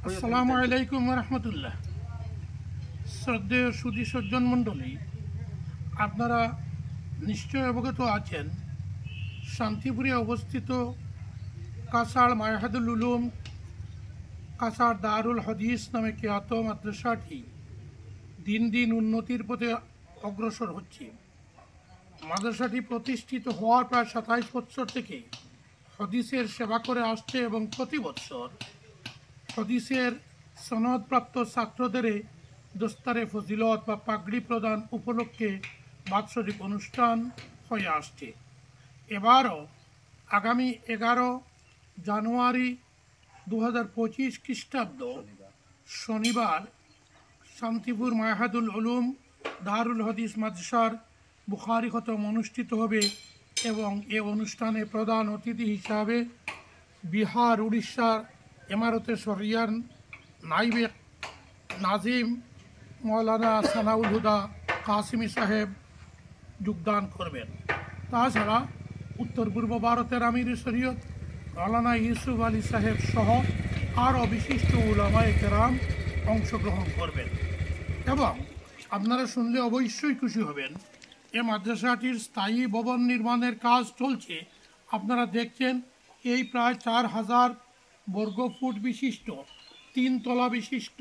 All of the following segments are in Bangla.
আসসালামু আলাইকুম রহমতুল্লাহ। শ্রদ্ধেয় সুধী সজ্জন মণ্ডলী, আপনারা নিশ্চয় অবগত আছেন শান্তিপুরে অবস্থিত কাছাড় মায়াহাদুল উলুম কাছাড় দারুল হাদিস নামে খ্যাত মাদ্রাসাটি দিন দিন উন্নতির পথে অগ্রসর হচ্ছে। মাদ্রাসাটি প্রতিষ্ঠিত হওয়ার প্রায় ২৭ বছর থেকে হাদিসের সেবা করে আসছে এবং প্রতি বছর হাদিসের সনদপ্রাপ্ত ছাত্রদের দস্তারে ফজিলত বা পাগড়ি প্রদান উপলক্ষে বাৎসরিক অনুষ্ঠান হয়ে আসছে। এবারও আগামী ১১ জানুয়ারি ২০২৫ খ্রিস্টাব্দ শনিবার শান্তিপুর মায়াহাদুল উলুম দারুল হাদিস মাদ্রাসার বুখারি খতম অনুষ্ঠিত হবে এবং এ অনুষ্ঠানে প্রধান অতিথি হিসাবে বিহার উড়িষ্যার ইমারতে শরিয়ার নাইবে নাজিম মৌলানা সানাউল হুদা কাসিমি সাহেব যোগদান করবেন। তাছাড়া উত্তর পূর্ব ভারতের আমির শরীয়ত মৌলানা ইউসুফ আলী সাহেব সহ আরও বিশিষ্ট উলামায়ে কেরাম অংশগ্রহণ করবেন। এবং আপনারা শুনলে অবশ্যই খুশি হবেন, এ মাদ্রাসাটির স্থায়ী ভবন নির্মাণের কাজ চলছে। আপনারা দেখছেন এই প্রায় ৪,০০০ বর্গফুট বিশিষ্ট ৩ তলা বিশিষ্ট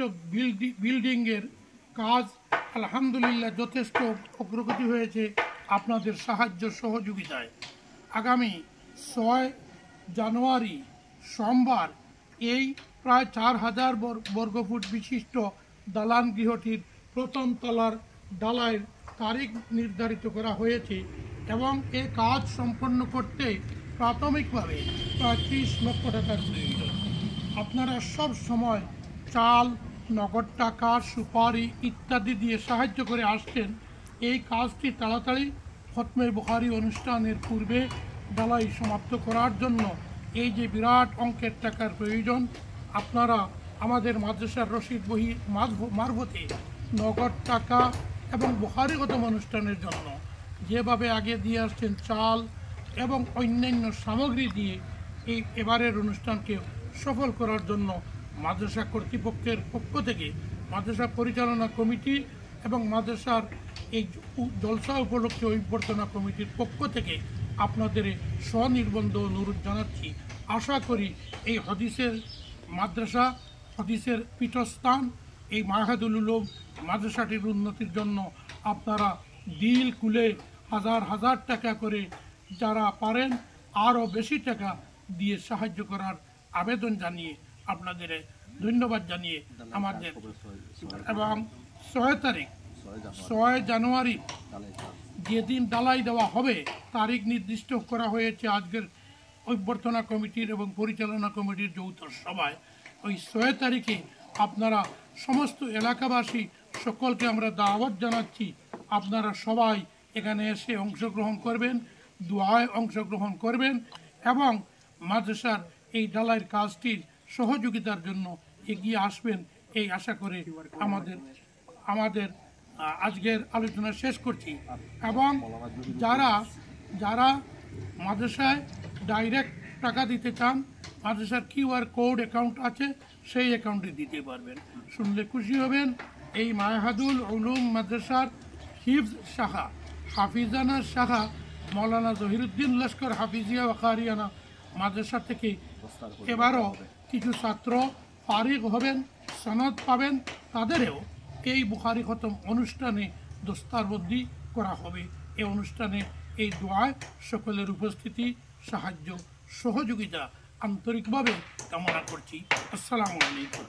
বিল্ডিংয়ের কাজ আলহামদুলিল্লাহ যথেষ্ট অগ্রগতি হয়েছে আপনাদের সাহায্য সহযোগিতায়। আগামী ৬ জানুয়ারি সোমবার এই প্রায় ৪,০০০ বর্গফুট বিশিষ্ট দালান গৃহটির প্রথম তলার ঢালাইয়ের তারিখ নির্ধারিত করা হয়েছে এবং এ কাজ সম্পন্ন করতে প্রাথমিকভাবে প্রায় ৩০ লক্ষ টাকার প্রয়োজন। আপনারা সব সময় চাল, নগদ টাকা, সুপারি ইত্যাদি দিয়ে সাহায্য করে আসছেন। এই কাজটি তাড়াতাড়ি খতমে বুখারি অনুষ্ঠানের পূর্বে ঢালাই সমাপ্ত করার জন্য এই যে বিরাট অঙ্কের টাকার প্রয়োজন, আপনারা আমাদের মাদ্রাসার রশিদ বহি মারফতে নগদ টাকা এবং বুখারি খতম অনুষ্ঠানের জন্য যেভাবে আগে দিয়ে আসছেন চাল এবং অন্যান্য সামগ্রী দিয়ে এই এবারের অনুষ্ঠানকে সফল করার জন্য মাদ্রাসা কর্তৃপক্ষের পক্ষ থেকে মাদ্রাসা পরিচালনা কমিটি এবং মাদ্রাসার এই জলসা উপলক্ষে অভ্যর্থনা কমিটির পক্ষ থেকে আপনাদের স্বনির্বন্ধ অনুরোধ জানাচ্ছি। আশা করি এই হাদিসের মাদ্রাসা, হাদিসের পীঠস্থান এই মায়াহাদুল উলুম মাদ্রাসাটির উন্নতির জন্য আপনারা দিল খুলে হাজার হাজার টাকা করে যারা পারেন আরও বেশি টাকা দিয়ে সাহায্য করার আবেদন জানিয়ে আপনাদের ধন্যবাদ জানিয়ে আমাদের এবং ৬ জানুয়ারি যেদিন ঢালাই দেওয়া হবে তারিখ নির্দিষ্ট করা হয়েছে আজকের অভ্যর্থনা কমিটির এবং পরিচালনা কমিটির যৌথ সভায়। ওই ৬ তারিখে আপনারা সমস্ত এলাকাবাসী সকলকে আমরা দাওয়াত জানাচ্ছি, আপনারা সবাই এখানে এসে অংশগ্রহণ করবেন, দোয়ায় অংশগ্রহণ করবেন এবং মাদ্রাসার এই ঢালাইয়ের কাজটির সহযোগিতার জন্য এগিয়ে আসবেন এই আশা করে আমাদের আজকের আলোচনা শেষ করছি। এবং যারা মাদ্রাসায় ডাইরেক্ট টাকা দিতে চান, মাদ্রাসার QR কোড অ্যাকাউন্ট আছে, সেই অ্যাকাউন্টে দিতে পারবেন। শুনলে খুশি হবেন। এই মায়াহাদুল উলুম মাদ্রাসার হিফজ শাখা, হাফিজানা শাখা মৌলানা জহিরুদ্দিন লস্কর হাফিজিয়া ওয়াকারিয়ানা মাদ্রাসা থেকে এবারও কিছু ছাত্র ফারিগ হবেন, সনদ পাবেন, তাদেরও এই বুখারি খতম অনুষ্ঠানে দস্তারবন্দি করা হবে। এই অনুষ্ঠানে এই দোয়ায় সকলের উপস্থিতি, সাহায্য সহযোগিতা আন্তরিকভাবে কামনা করছি। আসসালামু আলাইকুম।